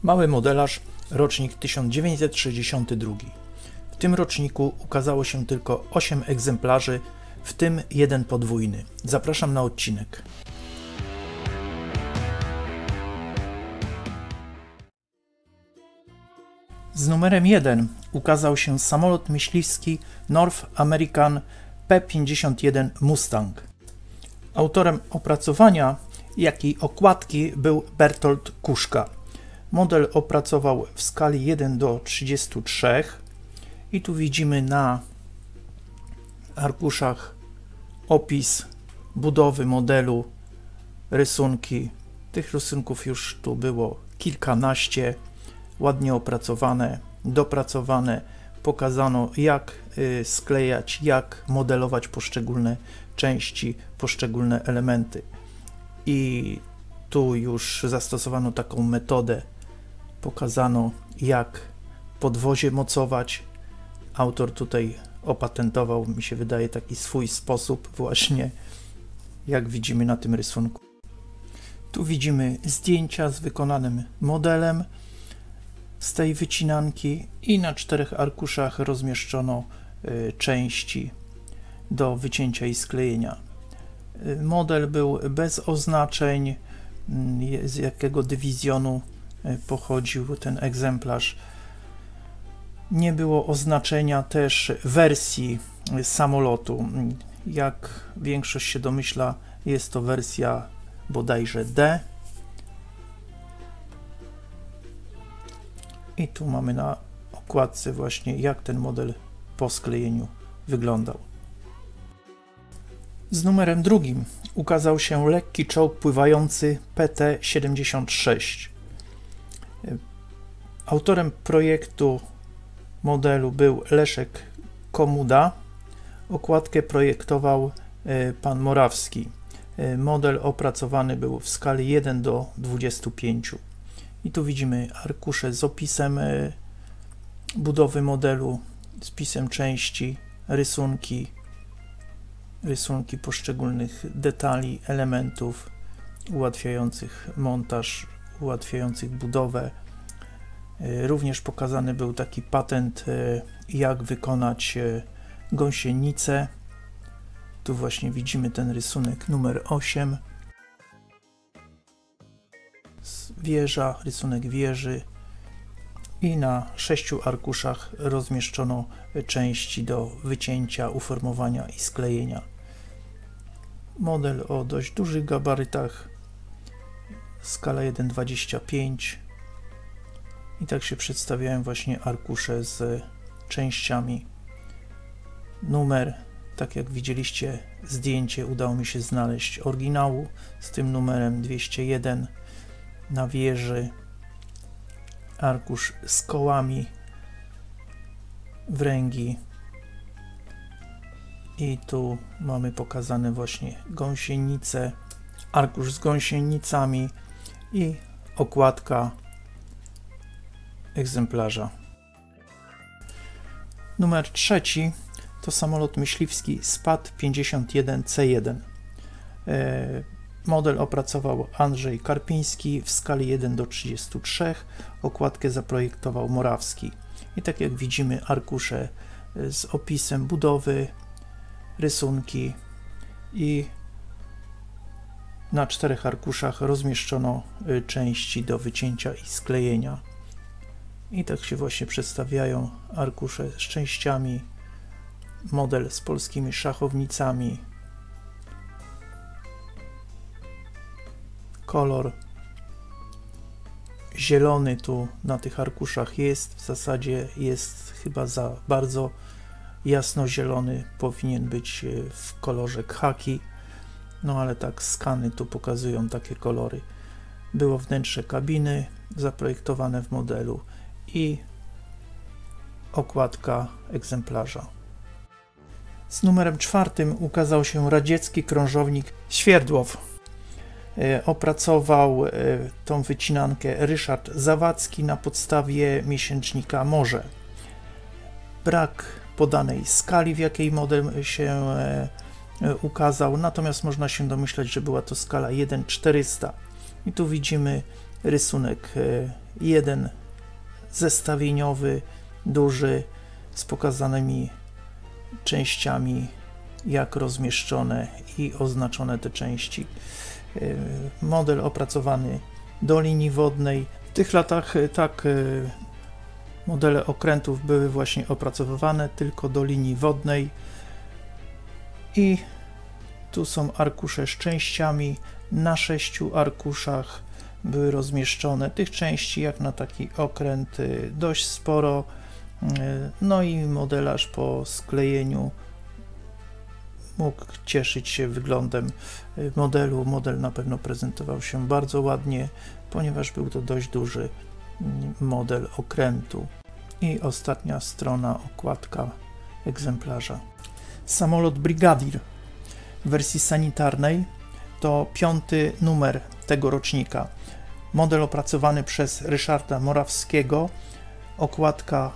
Mały modelarz, rocznik 1962. W tym roczniku ukazało się tylko 8 egzemplarzy, w tym jeden podwójny. Zapraszam na odcinek. Z numerem 1 ukazał się samolot myśliwski North American P-51 Mustang. Autorem opracowania, jak i okładki był Bertold Kuszka. Model opracował w skali 1:33 i tu widzimy na arkuszach opis budowy modelu, rysunki. Tych rysunków już tu było kilkanaście, ładnie opracowane, dopracowane. Pokazano, jak sklejać, jak modelować poszczególne części, poszczególne elementy. I tu już zastosowano taką metodę. Pokazano, jak podwozie mocować. Autor tutaj opatentował, mi się wydaje, taki swój sposób właśnie, jak widzimy na tym rysunku. Tu widzimy zdjęcia z wykonanym modelem z tej wycinanki i na 4 arkuszach rozmieszczono części do wycięcia i sklejenia. Model był bez oznaczeń, z jakiego dywizjonu pochodził ten egzemplarz. Nie było oznaczenia też wersji samolotu. Jak większość się domyśla, jest to wersja bodajże D. I tu mamy na okładce właśnie, jak ten model po sklejeniu wyglądał. Z numerem 2 ukazał się lekki czołg pływający PT-76. Autorem projektu modelu był Leszek Komuda. Okładkę projektował pan Morawski. Model opracowany był w skali 1:25. I tu widzimy arkusze z opisem budowy modelu, z pisem części, rysunki poszczególnych detali, elementów ułatwiających montaż, ułatwiających budowę. Również pokazany był taki patent, jak wykonać gąsienicę. Tu właśnie widzimy ten rysunek numer 8. Wieża, rysunek wieży i na 6 arkuszach rozmieszczono części do wycięcia, uformowania i sklejenia. Model o dość dużych gabarytach, skala 1:25 i tak się przedstawiają właśnie arkusze z częściami. Numer, tak jak widzieliście zdjęcie, udało mi się znaleźć oryginału z tym numerem 201. Na wieży arkusz z kołami, wręgi i tu mamy pokazane właśnie gąsienice, arkusz z gąsienicami i okładka egzemplarza. Numer 3 to samolot myśliwski SPAT-51C1. Model opracował Andrzej Karpiński w skali 1:33, okładkę zaprojektował Morawski. I tak jak widzimy, arkusze z opisem budowy, rysunki i na 4 arkuszach rozmieszczono części do wycięcia i sklejenia. I tak się właśnie przedstawiają arkusze z częściami, model z polskimi szachownicami, kolor zielony tu na tych arkuszach jest, w zasadzie jest chyba za bardzo jasnozielony, powinien być w kolorze khaki, no ale tak skany tu pokazują takie kolory. Było wnętrze kabiny zaprojektowane w modelu i okładka egzemplarza. Z numerem 4 ukazał się radziecki krążownik Świerdłow. Opracował tą wycinankę Ryszard Zawadzki na podstawie miesięcznika Morze. Brak podanej skali, w jakiej model się ukazał, natomiast można się domyślać, że była to skala 1:400. I tu widzimy rysunek jeden zestawieniowy, duży, z pokazanymi częściami, jak rozmieszczone i oznaczone te części. Model opracowany do linii wodnej. W tych latach tak modele okrętów były właśnie opracowywane tylko do linii wodnej. I tu są arkusze z częściami. Na 6 arkuszach były rozmieszczone tych części, jak na taki okręt, dość sporo. No i modelarz po sklejeniu mógł cieszyć się wyglądem modelu. Model na pewno prezentował się bardzo ładnie, ponieważ był to dość duży model okrętu. I ostatnia strona, okładka egzemplarza. Samolot Brigadier w wersji sanitarnej to 5. numer tego rocznika. Model opracowany przez Ryszarda Morawskiego, okładka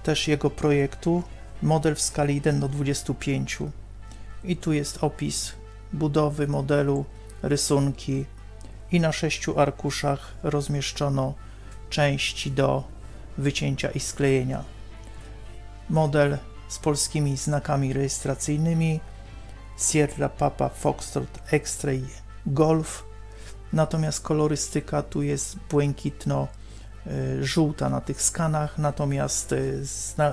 też jego projektu, model w skali 1:25. I tu jest opis budowy modelu, rysunki i na 6 arkuszach rozmieszczono części do wycięcia i sklejenia. Model z polskimi znakami rejestracyjnymi Sierra Papa Foxtrot X-Ray Golf, natomiast kolorystyka tu jest błękitno-żółta na tych skanach, natomiast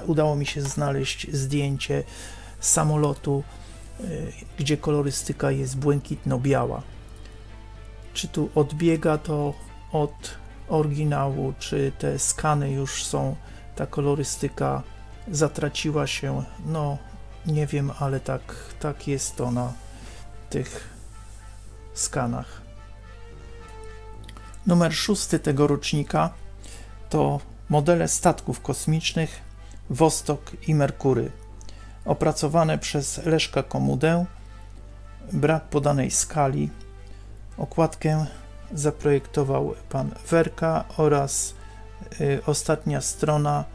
udało mi się znaleźć zdjęcie samolotu, gdzie kolorystyka jest błękitno-biała. Czy tu odbiega to od oryginału, czy te skany już są, ta kolorystyka zatraciła się, no nie wiem, ale tak jest to na tych skanach. Numer 6 tego rocznika to modele statków kosmicznych Wostok i Merkury, opracowane przez Leszka Komudę, brak podanej skali. Okładkę zaprojektował pan Werka oraz ostatnia strona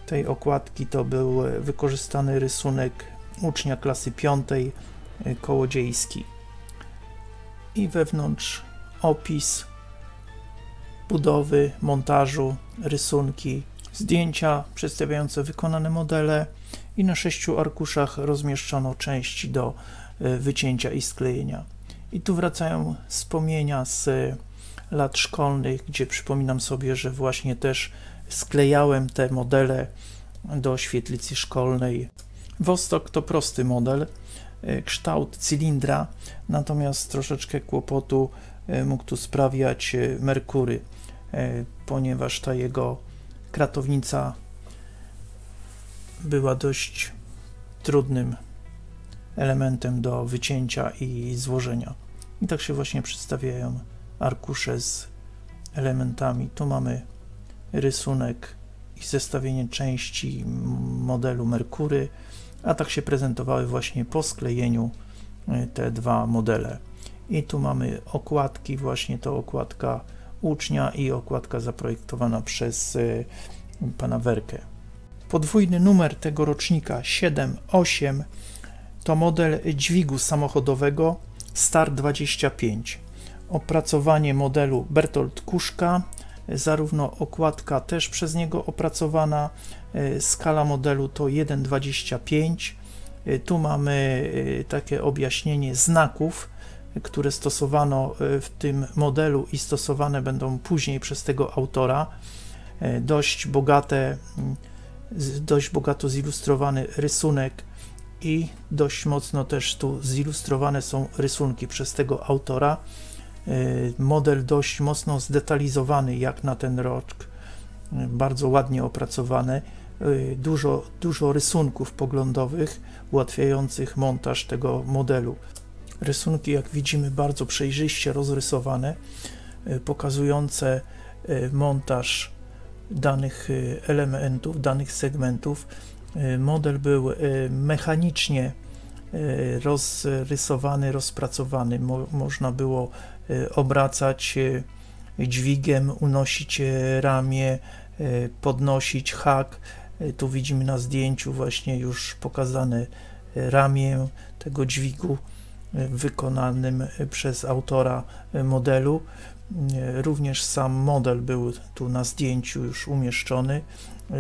tej okładki to był wykorzystany rysunek ucznia klasy 5 Kołodziejski. I wewnątrz opis budowy, montażu, rysunki, zdjęcia przedstawiające wykonane modele i na 6 arkuszach rozmieszczono części do wycięcia i sklejenia. I tu wracają wspomnienia z lat szkolnych, gdzie przypominam sobie, że właśnie też sklejałem te modele do świetlicy szkolnej. Wostok to prosty model, kształt cylindra, natomiast troszeczkę kłopotu mógł tu sprawiać Merkury, ponieważ ta jego kratownica była dość trudnym elementem do wycięcia i złożenia. I tak się właśnie przedstawiają arkusze z elementami. Tu mamy rysunek i zestawienie części modelu Merkury, a tak się prezentowały właśnie po sklejeniu te dwa modele. I tu mamy okładki, właśnie to okładka ucznia i okładka zaprojektowana przez pana Werkę. Podwójny numer tego rocznika 7-8 to model dźwigu samochodowego Star 25. Opracowanie modelu Bertolt Kuszka, zarówno okładka też przez niego opracowana, skala modelu to 1:25. Tu mamy takie objaśnienie znaków, które stosowano w tym modelu i stosowane będą później przez tego autora. Dość bogato zilustrowany rysunek i dość mocno też tu zilustrowane są rysunki przez tego autora. Model dość mocno zdetalizowany jak na ten rok, bardzo ładnie opracowany, dużo rysunków poglądowych ułatwiających montaż tego modelu. Rysunki, jak widzimy, bardzo przejrzyście rozrysowane, pokazujące montaż danych elementów, danych segmentów. Model był mechanicznie rozrysowany, rozpracowany. Można było obracać dźwigiem, unosić ramię, podnosić hak. Tu widzimy na zdjęciu właśnie już pokazane ramię tego dźwigu wykonanym przez autora modelu. Również sam model był tu na zdjęciu już umieszczony.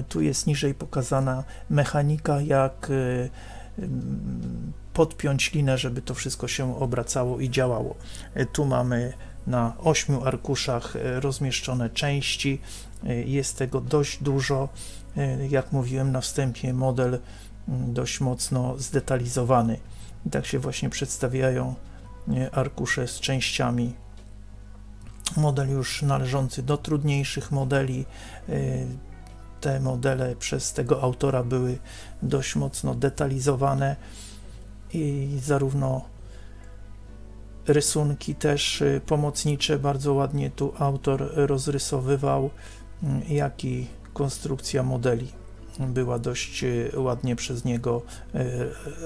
Tu jest niżej pokazana mechanika, jak podpiąć linę, żeby to wszystko się obracało i działało. Tu mamy na 8 arkuszach rozmieszczone części. Jest tego dość dużo. Jak mówiłem na wstępie, model dość mocno zdetalizowany. I tak się właśnie przedstawiają arkusze z częściami. Model już należący do trudniejszych modeli. Te modele przez tego autora były dość mocno detalizowane i zarówno rysunki też pomocnicze bardzo ładnie tu autor rozrysowywał, jak i konstrukcja modeli była dość ładnie przez niego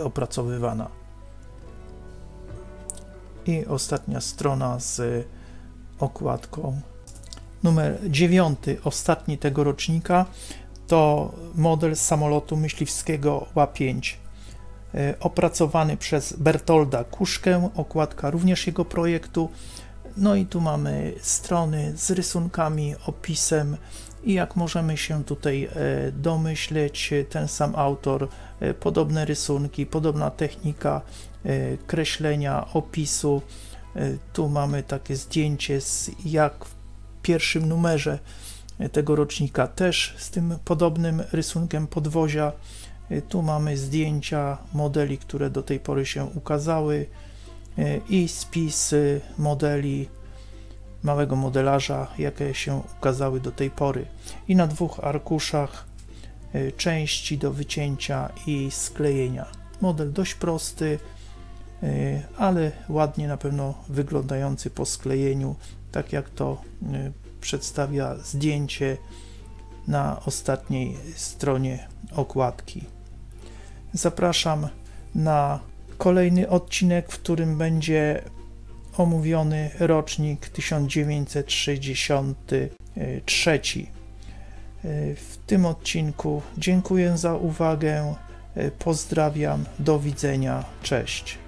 opracowywana. I ostatnia strona z okładką. Numer 9, ostatni tego rocznika, to model samolotu myśliwskiego ła-5, opracowany przez Bertolda Kuszkę, okładka również jego projektu. No i tu mamy strony z rysunkami, opisem i jak możemy się tutaj domyśleć, ten sam autor, podobne rysunki, podobna technika kreślenia, opisu. Tu mamy takie zdjęcie jak w pierwszym numerze tego rocznika, też z tym podobnym rysunkiem podwozia. Tu mamy zdjęcia modeli, które do tej pory się ukazały i spis modeli małego modelarza, jakie się ukazały do tej pory. I na 2 arkuszach części do wycięcia i sklejenia. Model dość prosty, ale ładnie na pewno wyglądający po sklejeniu, tak jak to przedstawia zdjęcie na ostatniej stronie okładki. Zapraszam na kolejny odcinek, w którym będzie omówiony rocznik 1963. W tym odcinku dziękuję za uwagę, pozdrawiam, do widzenia, cześć.